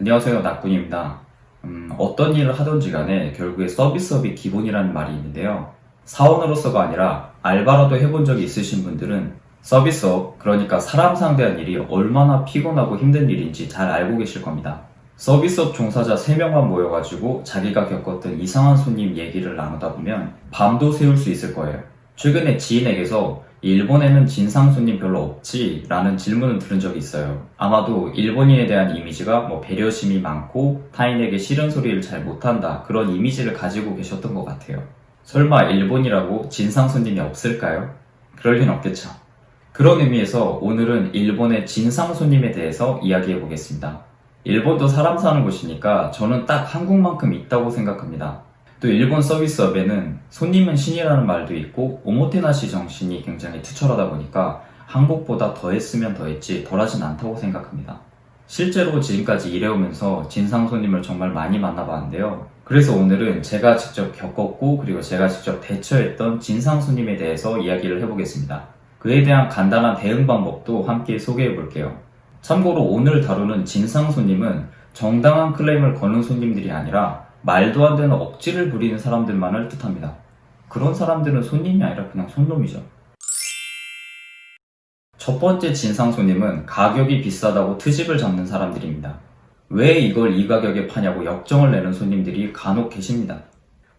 안녕하세요, 낙군입니다. 어떤 일을 하던지 간에 결국에 서비스업이 기본이라는 말이 있는데요. 사원으로서가 아니라 알바라도 해본 적이 있으신 분들은 서비스업, 그러니까 사람 상대한 일이 얼마나 피곤하고 힘든 일인지 잘 알고 계실 겁니다. 서비스업 종사자 3명만 모여가지고 자기가 겪었던 이상한 손님 얘기를 나누다 보면 밤도 새울 수 있을 거예요. 최근에 지인에게서 일본에는 진상 손님 별로 없지? 라는 질문을 들은 적이 있어요. 아마도 일본인에 대한 이미지가 배려심이 많고 타인에게 싫은 소리를 잘 못한다, 그런 이미지를 가지고 계셨던 것 같아요. 설마 일본이라고 진상 손님이 없을까요? 그럴 리는 없겠죠. 그런 의미에서 오늘은 일본의 진상 손님에 대해서 이야기해 보겠습니다. 일본도 사람 사는 곳이니까 저는 딱 한국만큼 있다고 생각합니다. 또 일본 서비스업에는 손님은 신이라는 말도 있고 오모테나시 정신이 굉장히 투철하다 보니까 한국보다 더 했으면 더 했지 덜하진 않다고 생각합니다. 실제로 지금까지 일해오면서 진상 손님을 정말 많이 만나봤는데요. 그래서 오늘은 제가 직접 겪었고 그리고 제가 직접 대처했던 진상 손님에 대해서 이야기를 해보겠습니다. 그에 대한 간단한 대응 방법도 함께 소개해 볼게요. 참고로 오늘 다루는 진상 손님은 정당한 클레임을 거는 손님들이 아니라 말도 안 되는 억지를 부리는 사람들만을 뜻합니다. 그런 사람들은 손님이 아니라 그냥 손놈이죠. 첫 번째 진상 손님은 가격이 비싸다고 트집을 잡는 사람들입니다. 왜 이걸 이 가격에 파냐고 역정을 내는 손님들이 간혹 계십니다.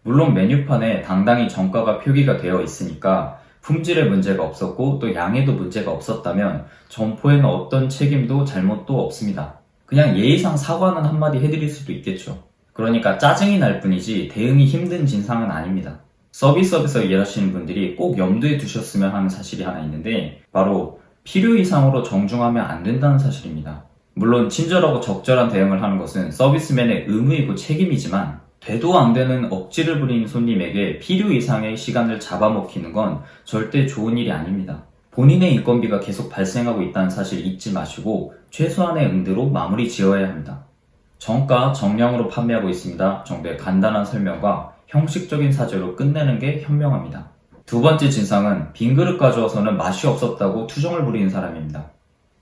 물론 메뉴판에 당당히 정가가 표기가 되어 있으니까 품질에 문제가 없었고 또 양에도 문제가 없었다면 점포에는 어떤 책임도 잘못도 없습니다. 그냥 예의상 사과는 한마디 해드릴 수도 있겠죠. 그러니까 짜증이 날 뿐이지 대응이 힘든 진상은 아닙니다. 서비스업에서 일하시는 분들이 꼭 염두에 두셨으면 하는 사실이 하나 있는데 바로 필요 이상으로 정중하면 안 된다는 사실입니다. 물론 친절하고 적절한 대응을 하는 것은 서비스맨의 의무이고 책임이지만 되도 안 되는 억지를 부리는 손님에게 필요 이상의 시간을 잡아먹히는 건 절대 좋은 일이 아닙니다. 본인의 인건비가 계속 발생하고 있다는 사실 잊지 마시고 최소한의 응대로 마무리 지어야 합니다. 정가, 정량으로 판매하고 있습니다 정도의 간단한 설명과 형식적인 사죄로 끝내는 게 현명합니다. 두 번째 진상은 빈 그릇 가져와서는 맛이 없었다고 투정을 부리는 사람입니다.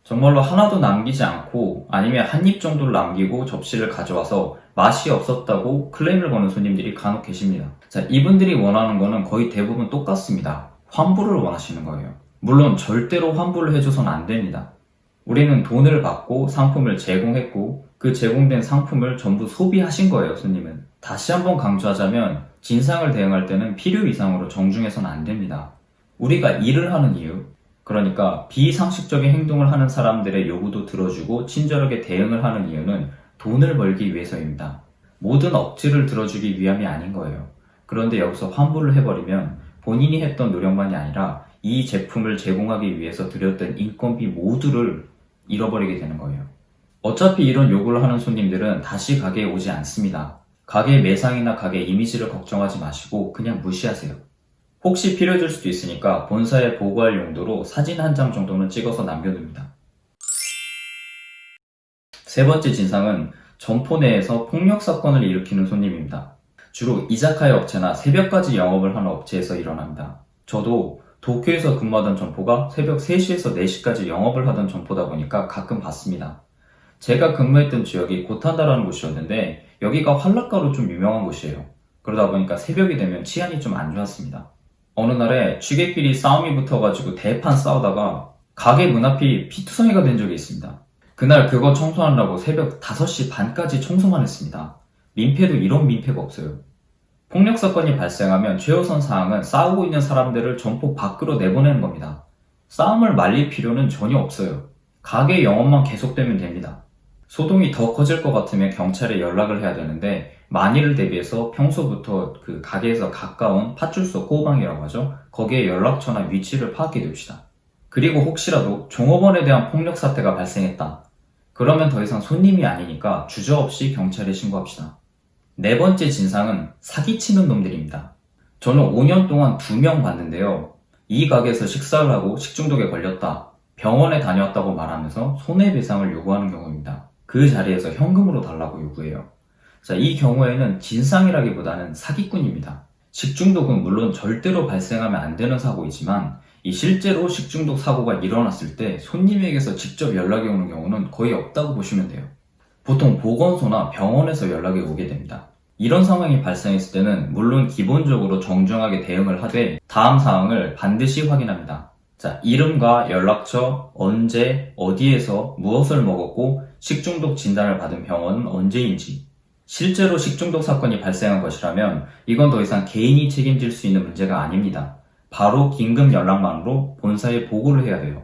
정말로 하나도 남기지 않고 아니면 한 입 정도를 남기고 접시를 가져와서 맛이 없었다고 클레임을 거는 손님들이 간혹 계십니다. 자, 이분들이 원하는 거는 거의 대부분 똑같습니다. 환불을 원하시는 거예요. 물론 절대로 환불을 해줘서는 안 됩니다. 우리는 돈을 받고 상품을 제공했고 그 제공된 상품을 전부 소비하신 거예요, 손님은. 다시 한번 강조하자면 진상을 대응할 때는 필요 이상으로 정중해서는 안 됩니다. 우리가 일을 하는 이유, 그러니까 비상식적인 행동을 하는 사람들의 요구도 들어주고 친절하게 대응을 하는 이유는 돈을 벌기 위해서입니다. 모든 억지를 들어주기 위함이 아닌 거예요. 그런데 여기서 환불을 해버리면 본인이 했던 노력만이 아니라 이 제품을 제공하기 위해서 들였던 인건비 모두를 잃어버리게 되는 거예요. 어차피 이런 요구를 하는 손님들은 다시 가게에 오지 않습니다. 가게 매상이나 가게 이미지를 걱정하지 마시고 그냥 무시하세요. 혹시 필요해질 수도 있으니까 본사에 보고할 용도로 사진 한 장 정도는 찍어서 남겨둡니다. 세 번째 진상은 점포 내에서 폭력 사건을 일으키는 손님입니다. 주로 이자카야 업체나 새벽까지 영업을 하는 업체에서 일어납니다. 저도 도쿄에서 근무하던 점포가 새벽 3시에서 4시까지 영업을 하던 점포다 보니까 가끔 봤습니다. 제가 근무했던 지역이 고탄다라는 곳이었는데 여기가 환락가로 좀 유명한 곳이에요. 그러다 보니까 새벽이 되면 치안이 좀 안 좋았습니다. 어느 날에 취객끼리 싸움이 붙어가지고 대판 싸우다가 가게 문 앞이 피투성이가 된 적이 있습니다. 그날 그거 청소하느라고 새벽 5시 반까지 청소만 했습니다. 민폐도 이런 민폐가 없어요. 폭력 사건이 발생하면 최우선 사항은 싸우고 있는 사람들을 점포 밖으로 내보내는 겁니다. 싸움을 말릴 필요는 전혀 없어요. 가게 영업만 계속되면 됩니다. 소동이 더 커질 것 같으면 경찰에 연락을 해야 되는데 만일을 대비해서 평소부터 그 가게에서 가까운 파출소 호방이라고 하죠. 거기에 연락처나 위치를 파악해 둡시다. 그리고 혹시라도 종업원에 대한 폭력 사태가 발생했다. 그러면 더 이상 손님이 아니니까 주저없이 경찰에 신고합시다. 네 번째 진상은 사기치는 놈들입니다. 저는 5년 동안 2명 봤는데요. 이 가게에서 식사를 하고 식중독에 걸렸다. 병원에 다녀왔다고 말하면서 손해배상을 요구하는 경우입니다. 그 자리에서 현금으로 달라고 요구해요. 자, 이 경우에는 진상이라기보다는 사기꾼입니다. 식중독은 물론 절대로 발생하면 안 되는 사고이지만 이 실제로 식중독 사고가 일어났을 때 손님에게서 직접 연락이 오는 경우는 거의 없다고 보시면 돼요. 보통 보건소나 병원에서 연락이 오게 됩니다. 이런 상황이 발생했을 때는 물론 기본적으로 정중하게 대응을 하되 다음 사항을 반드시 확인합니다. 자, 이름과 연락처, 언제, 어디에서 무엇을 먹었고 식중독 진단을 받은 병원은 언제인지, 실제로 식중독 사건이 발생한 것이라면 이건 더 이상 개인이 책임질 수 있는 문제가 아닙니다. 바로 긴급 연락망으로 본사에 보고를 해야 돼요.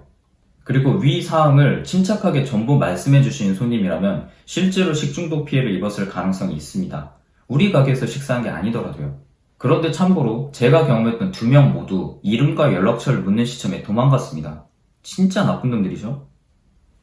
그리고 위 사항을 침착하게 전부 말씀해 주신 손님이라면 실제로 식중독 피해를 입었을 가능성이 있습니다. 우리 가게에서 식사한 게 아니더라도요. 그런데 참고로 제가 경험했던 2명 모두 이름과 연락처를 묻는 시점에 도망갔습니다. 진짜 나쁜 놈들이죠.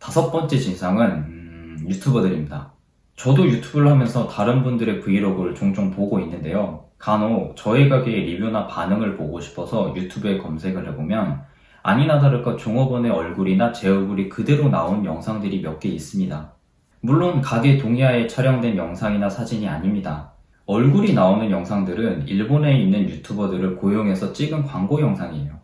5번째 진상은 유튜버들입니다. 저도 유튜브를 하면서 다른 분들의 브이로그를 종종 보고 있는데요. 간혹 저희 가게의 리뷰나 반응을 보고 싶어서 유튜브에 검색을 해보면 아니나 다를까 종업원의 얼굴이나 제 얼굴이 그대로 나온 영상들이 몇 개 있습니다. 물론 가게 동의하에 촬영된 영상이나 사진이 아닙니다. 얼굴이 나오는 영상들은 일본에 있는 유튜버들을 고용해서 찍은 광고 영상이에요.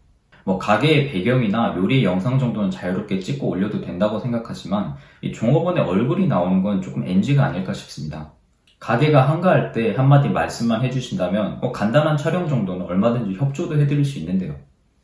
가게의 배경이나 요리 영상 정도는 자유롭게 찍고 올려도 된다고 생각하지만 이 종업원의 얼굴이 나오는 건 조금 NG가 아닐까 싶습니다. 가게가 한가할 때 한마디 말씀만 해주신다면 간단한 촬영 정도는 얼마든지 협조도 해드릴 수 있는데요.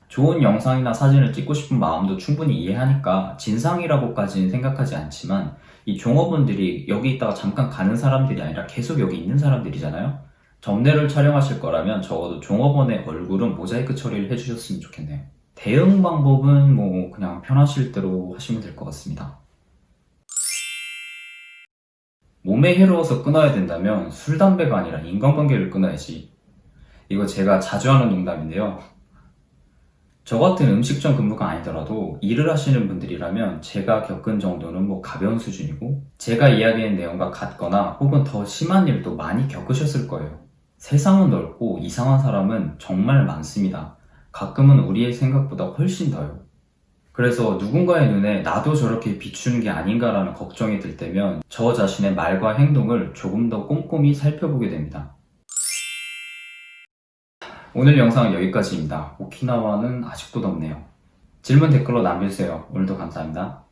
좋은 영상이나 사진을 찍고 싶은 마음도 충분히 이해하니까 진상이라고까지는 생각하지 않지만 이 종업원들이 여기 있다가 잠깐 가는 사람들이 아니라 계속 여기 있는 사람들이잖아요. 점례를 촬영하실 거라면 적어도 종업원의 얼굴은 모자이크 처리를 해주셨으면 좋겠네요. 대응 방법은 그냥 편하실 대로 하시면 될 것 같습니다. 몸에 해로워서 끊어야 된다면 술, 담배가 아니라 인간관계를 끊어야지. 이거 제가 자주 하는 농담인데요. 저 같은 음식점 근무가 아니더라도 일을 하시는 분들이라면 제가 겪은 정도는 가벼운 수준이고 제가 이야기한 내용과 같거나 혹은 더 심한 일도 많이 겪으셨을 거예요. 세상은 넓고 이상한 사람은 정말 많습니다. 가끔은 우리의 생각보다 훨씬 더요. 그래서 누군가의 눈에 나도 저렇게 비추는 게 아닌가라는 걱정이 들 때면 저 자신의 말과 행동을 조금 더 꼼꼼히 살펴보게 됩니다. 오늘 영상은 여기까지입니다. 오키나와는 아직도 덥네요. 질문 댓글로 남겨주세요. 오늘도 감사합니다.